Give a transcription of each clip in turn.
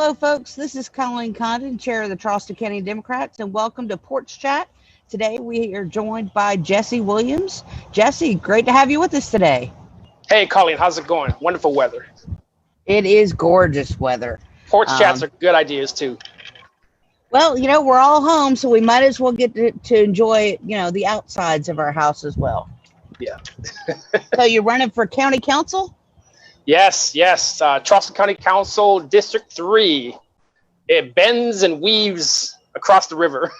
Hello, folks. This is Colleen Condon, Chair of the Charleston County Democrats, and welcome to Porch Chat. Today, we are joined by Jesse Williams. Jesse, great to have you with us today. Hey, Colleen, how's it going? Wonderful weather. It is gorgeous weather. Porch chats are good ideas, too. Well, we're all home, so we might as well get to enjoy, the outsides of our house as well. Yeah. So you're running for county council? Yes. Charleston County Council, District 3. It bends and weaves across the river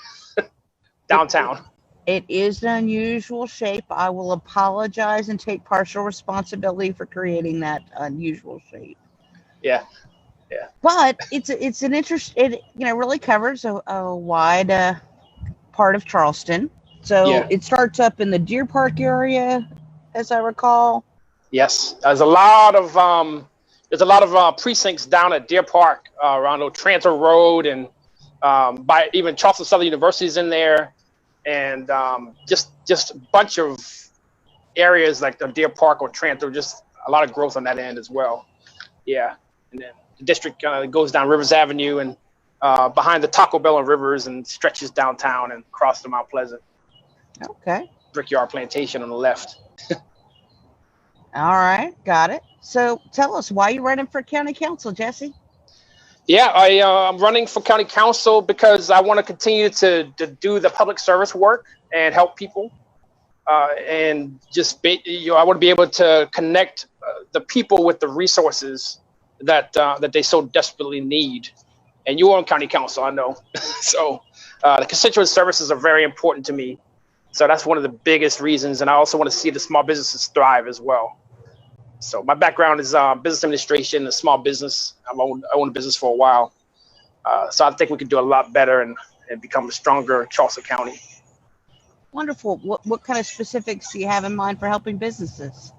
downtown. It is an unusual shape. I will apologize and take partial responsibility for creating that unusual shape. Yeah. But it's an interest. It really covers a wide part of Charleston. So It starts up in the Deer Park area, as I recall. Yes, there's a lot of precincts down at Deer Park around Trantor Road, and by even Charleston Southern University is in there, and just a bunch of areas like the Deer Park or Trantor, just a lot of growth on that end as well. Yeah, and then the district goes down Rivers Avenue and behind the Taco Bell and Rivers and stretches downtown and across to Mount Pleasant. Okay. Brickyard Plantation on the left. All right, got it. So tell us, why you're running for county council, Jesse? Yeah, I'm running for county council because I want to continue to do the public service work and help people, and just I want to be able to connect the people with the resources that they so desperately need. And you are on county council, I know. So the constituent services are very important to me. So that's one of the biggest reasons. And I also want to see the small businesses thrive as well. So my background is business administration and small business. I owned a business for a while. So I think we could do a lot better and become a stronger Charleston County. Wonderful. What kind of specifics do you have in mind for helping businesses?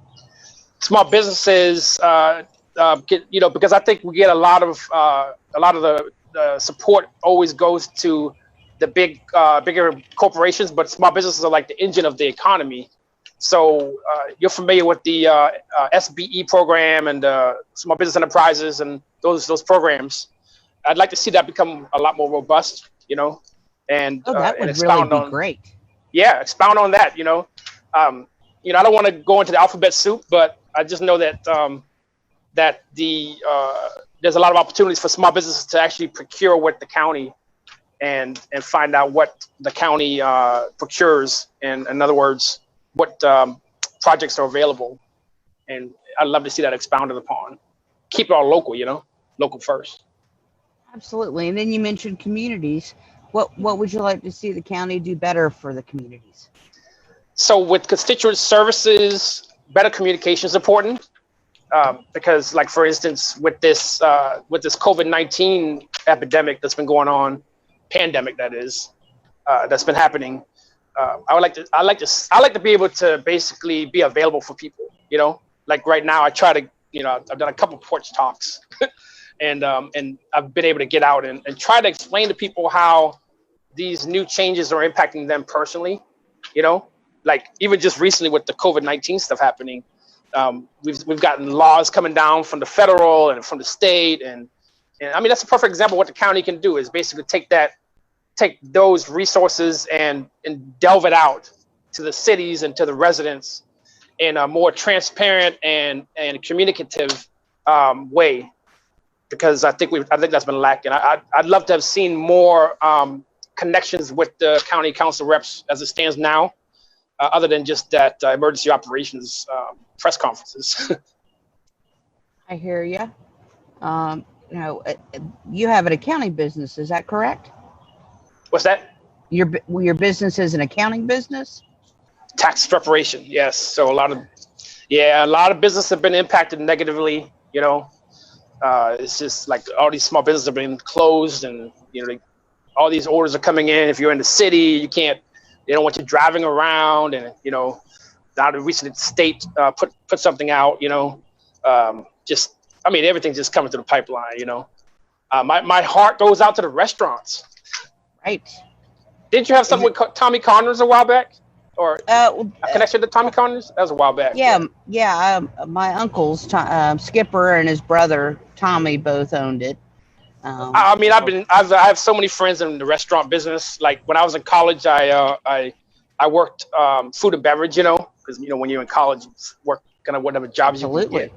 Small businesses, because I think we get a lot of the support always goes to the bigger corporations, but small businesses are like the engine of the economy. So you're familiar with the SBE program and small business enterprises and those programs. I'd like to see that become a lot more robust, and that would expound really be great. Yeah, expound on that. I don't want to go into the alphabet soup, but I just know that there's a lot of opportunities for small businesses to actually procure with the county and find out what the county procures, and in other words, what projects are available. And I'd love to see that expounded upon. Keep it all local, local first. Absolutely. And then you mentioned communities. What would you like to see the county do better for the communities? So with constituent services, better communication is important. Because, like, for instance, with this COVID-19 epidemic that's been going on, pandemic that is, that's been happening, I like to be able to basically be available for people. Like right now, I try to, I've done a couple porch talks, and I've been able to get out and try to explain to people how these new changes are impacting them personally. Like even just recently with the COVID-19 stuff happening. We've gotten laws coming down from the federal and from the state, and I mean that's a perfect example of what the county can do is basically take those resources and delve it out to the cities and to the residents in a more transparent and communicative way, because I think that's been lacking. I'd love to have seen more connections with the county council reps as it stands now, other than just that emergency operations press conferences. I hear you. You have an accounting business, is that correct? What's that? Your business is an accounting business? Tax preparation, yes. So a lot of businesses have been impacted negatively. It's just like all these small businesses have been closed, and all these orders are coming in. If you're in the city, you can't. They don't want you driving around, and now the recent state put something out. Everything's just coming through the pipeline. My heart goes out to the restaurants. Right. Didn't you have something with Tommy Connors a while back, or a connection to Tommy Connors? That was a while back. Yeah. My uncles, Skipper and his brother Tommy, both owned it. I mean, I have so many friends in the restaurant business. Like when I was in college, I worked food and beverage, because when you're in college, you work kind of whatever jobs you can get.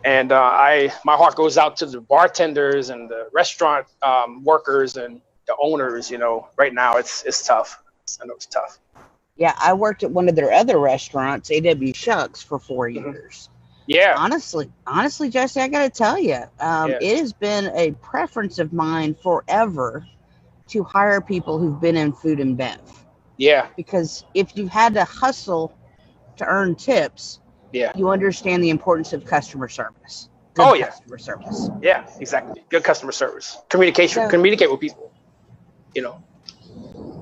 And my heart goes out to the bartenders and the restaurant workers and the owners. Right now it's tough. I know it's tough. Yeah, I worked at one of their other restaurants, A.W. Shucks, for 4 years. Yeah. Honestly, Jesse, I got to tell you, it has been a preference of mine forever to hire people who've been in food and bev. Yeah. Because if you had to hustle to earn tips, you understand the importance of customer service. Customer service. Yeah, exactly. Good customer service. Communication. Communicate with people.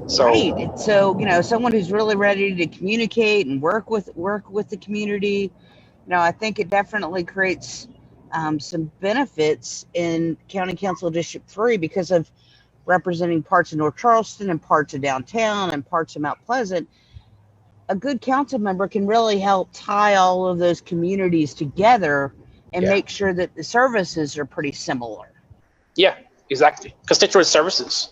So, right. So, someone who's really ready to communicate and work with the community, I think it definitely creates some benefits in County Council District 3 because of representing parts of North Charleston and parts of downtown and parts of Mount Pleasant. A good council member can really help tie all of those communities together and make sure that the services are pretty similar. Yeah, exactly. Constituent services,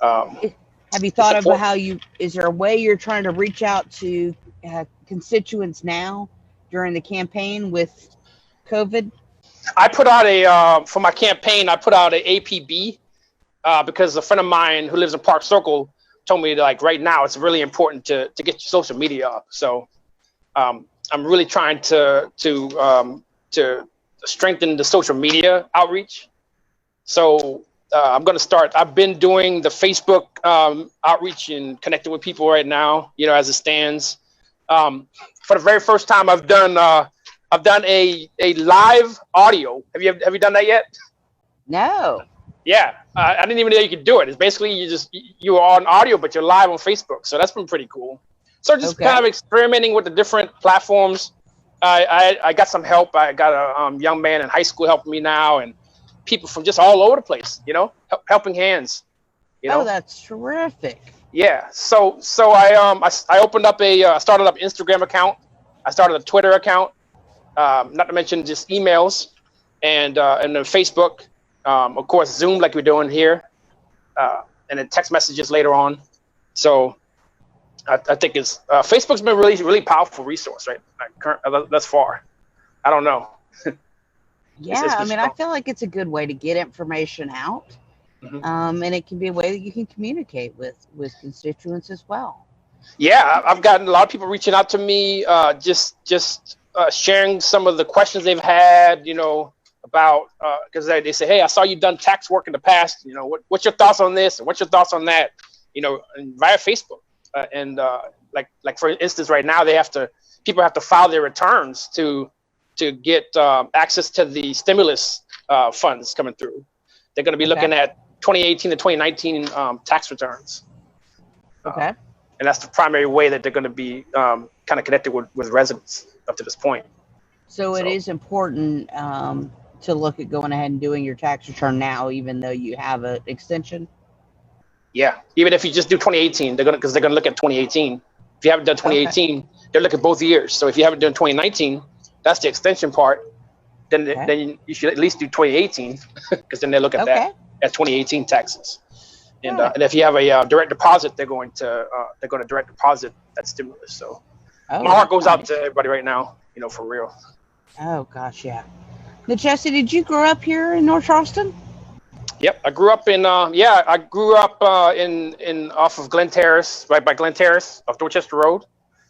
Have you thought about is there a way you're trying to reach out to constituents now during the campaign with COVID? I put out for my campaign, I put out an APB because a friend of mine who lives in Park Circle told me that, right now it's really important to get your social media up. So I'm really trying to strengthen the social media outreach. So I'm going to start. I've been doing the Facebook outreach and connecting with people right now, as it stands. For the very first time, I've done a live audio. Have you done that yet? No. Yeah, I didn't even know you could do it. It's basically you are on audio, but you're live on Facebook. So that's been pretty cool. So just kind of experimenting with the different platforms. I got some help. I got a young man in high school helping me now, and people from just all over the place, helping hands. Oh, that's terrific. Yeah. So I opened up started up an Instagram account. I started a Twitter account. Not to mention just emails and then Facebook. Of course, Zoom like we're doing here, and then text messages later on. So I think it's Facebook's been really, really powerful resource, right? Thus far. I don't know. Yeah, I feel like it's a good way to get information out, and it can be a way that you can communicate with constituents as well. Yeah, I've gotten a lot of people reaching out to me, just sharing some of the questions they've had, about because they say, hey, I saw you done tax work in the past. What's your thoughts on this? And what's your thoughts on that? And via Facebook, and like for instance, right now people have to file their returns to get access to the stimulus funds coming through. They're going to be looking at 2018 to 2019 tax returns. Okay. And that's the primary way that they're going to be kind of connected with residents up to this point. So it is important to look at going ahead and doing your tax return now, even though you have an extension? Yeah, even if you just do 2018, because they're going to look at 2018. If you haven't done 2018, they're looking at both years. So if you haven't done 2019, that's the extension part. Then you should at least do 2018, because then they look at that as 2018 taxes. And if you have a direct deposit, they're going to direct deposit that stimulus. So my heart goes out to everybody right now, for real. Oh gosh, yeah. Now, Jesse, did you grow up here in North Charleston? Yep, I grew up in in off of Glen Terrace, right by Glen Terrace, off Dorchester Road.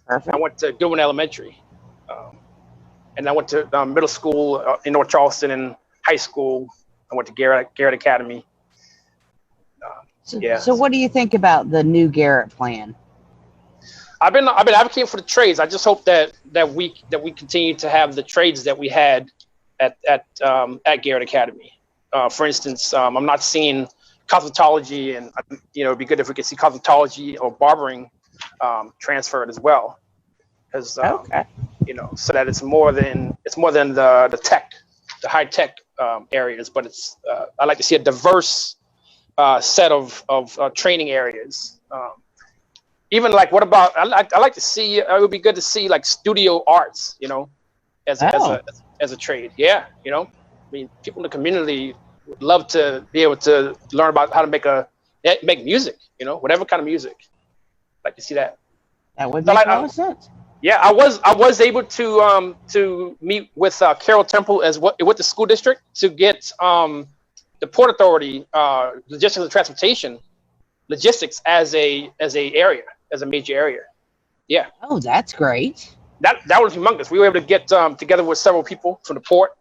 Perfect. I went to Goodwin Elementary, and I went to middle school in North Charleston, and high school I went to Garrett Academy. So what do you think about the new Garrett plan? I've been advocating for the trades. I just hope that we continue to have the trades that we had at Garrett Academy. For instance, I'm not seeing cosmetology, and it'd be good if we could see cosmetology or barbering transferred as well, because so that it's more than the tech, the high tech areas, but it's I like to see a diverse set of training areas. Even like, what about, I like to see, it would be good to see like studio arts, as a trade. Yeah. I mean, people in the community would love to be able to learn about how to make music, whatever kind of music. I'd like to see that. That would make a lot of sense. Yeah, I was able to meet with Carroll Temple with the school district to get the Port Authority logistics and transportation logistics as a major area. Yeah. Oh, that's great. That was humongous. We were able to get together with several people from the port,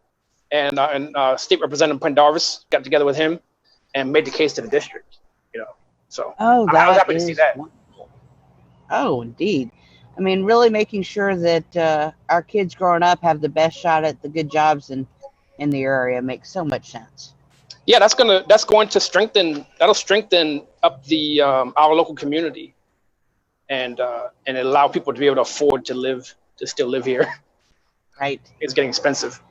and State Representative Pendarvis got together with him and made the case to the district. So I was happy to see that. Wonderful. Oh, indeed. I mean, really making sure that our kids growing up have the best shot at the good jobs in the area makes so much sense. Yeah, that's going to strengthen up the our local community, and allow people to be able to afford to still live here. Right. It's getting expensive.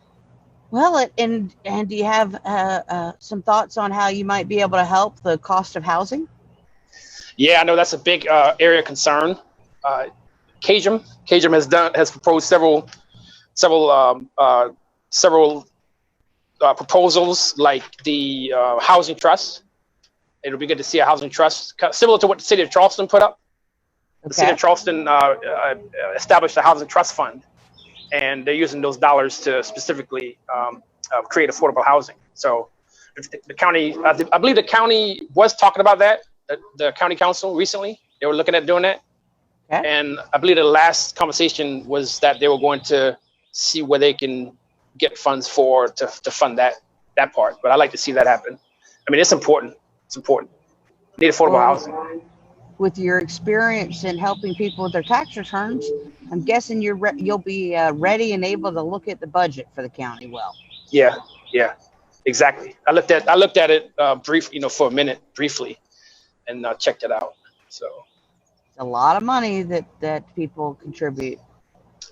Well, and do you have some thoughts on how you might be able to help the cost of housing? Yeah, I know that's a big area of concern. CAJM has proposed several proposals, like the housing trust. It'll be good to see a housing trust similar to what the city of Charleston put up. The city of Charleston established a housing trust fund, and they're using those dollars to specifically create affordable housing. So the county, I believe the county was talking about that. The county council recently, they were looking at doing that. Okay. And I believe the last conversation was that they were going to see where they can get funds to fund that part. But I'd like to see that happen. I mean, it's important. It's important. Need affordable housing. With your experience in helping people with their tax returns, I'm guessing you'll be ready and able to look at the budget for the county well. Yeah, exactly. I looked at it for a minute briefly, and checked it out. So it's a lot of money that people contribute.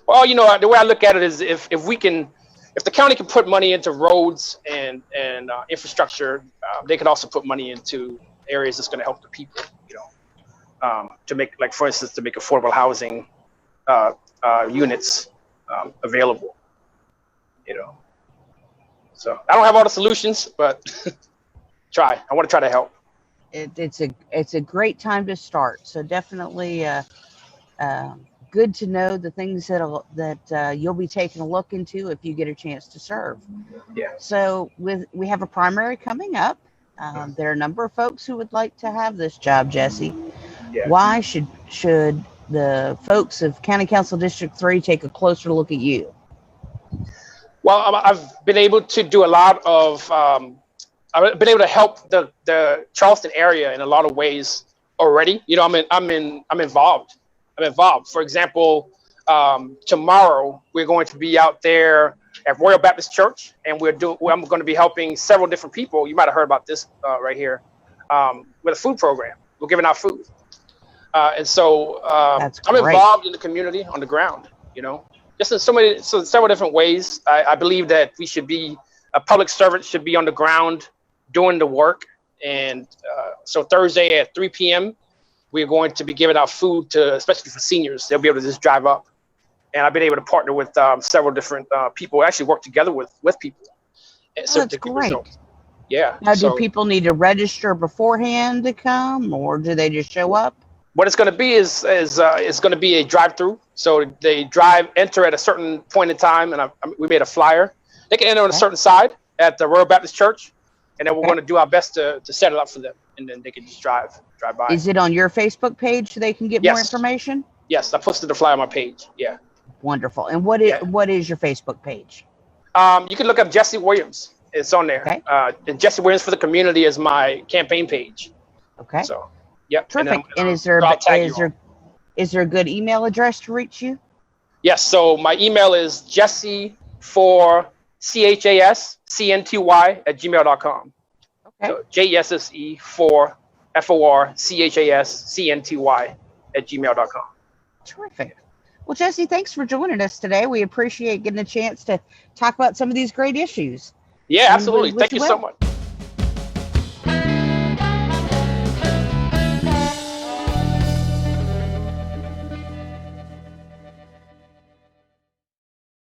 Well, the way I look at it is if the county can put money into roads and infrastructure, they could also put money into areas that's going to help the people. To make, like, for instance, to make affordable housing units available. So I don't have all the solutions, but I want to try to help. It's a great time to start. So definitely good to know the things that you'll be taking a look into if you get a chance to serve. Yeah. So we have a primary coming up. There are a number of folks who would like to have this job, Jesse. Yeah. Why should the folks of County Council District 3 take a closer look at you? Well, I've been able to do a lot of. I've been able to help the Charleston area in a lot of ways already. I'm involved. For example, tomorrow we're going to be out there at Royal Baptist Church, and I'm going to be helping several different people. You might have heard about this right here with a food program. We're giving out food. And so I'm involved in the community on the ground, just in several different ways. I believe that a public servant should be on the ground doing the work. And so Thursday at 3 p.m., we're going to be giving out food especially for seniors. They'll be able to just drive up. And I've been able to partner with several different people, actually work together with people. That's great. Yeah. Now, do people need to register beforehand to come, or do they just show up? What it's going to be is it's going to be a drive-through. So they enter at a certain point in time, and we made a flyer. They can enter on a certain side at the Royal Baptist Church, and then we're going to do our best to set it up for them, and then they can just drive by. Is it on your Facebook page so they can get more information? Yes, I posted the flyer on my page. Yeah. Wonderful. And what is your Facebook page? You can look up Jesse Williams. It's on there. Okay. And Jesse Williams for the Community is my campaign page. Okay. So, yep. Terrific. And is there a good email address to reach you? Yes. So my email is jesse4chascnty@gmail.com. Okay. So jesse4chascnty@gmail.com. Terrific. Well, Jesse, thanks for joining us today. We appreciate getting a chance to talk about some of these great issues. Yeah, absolutely. Thank you so much.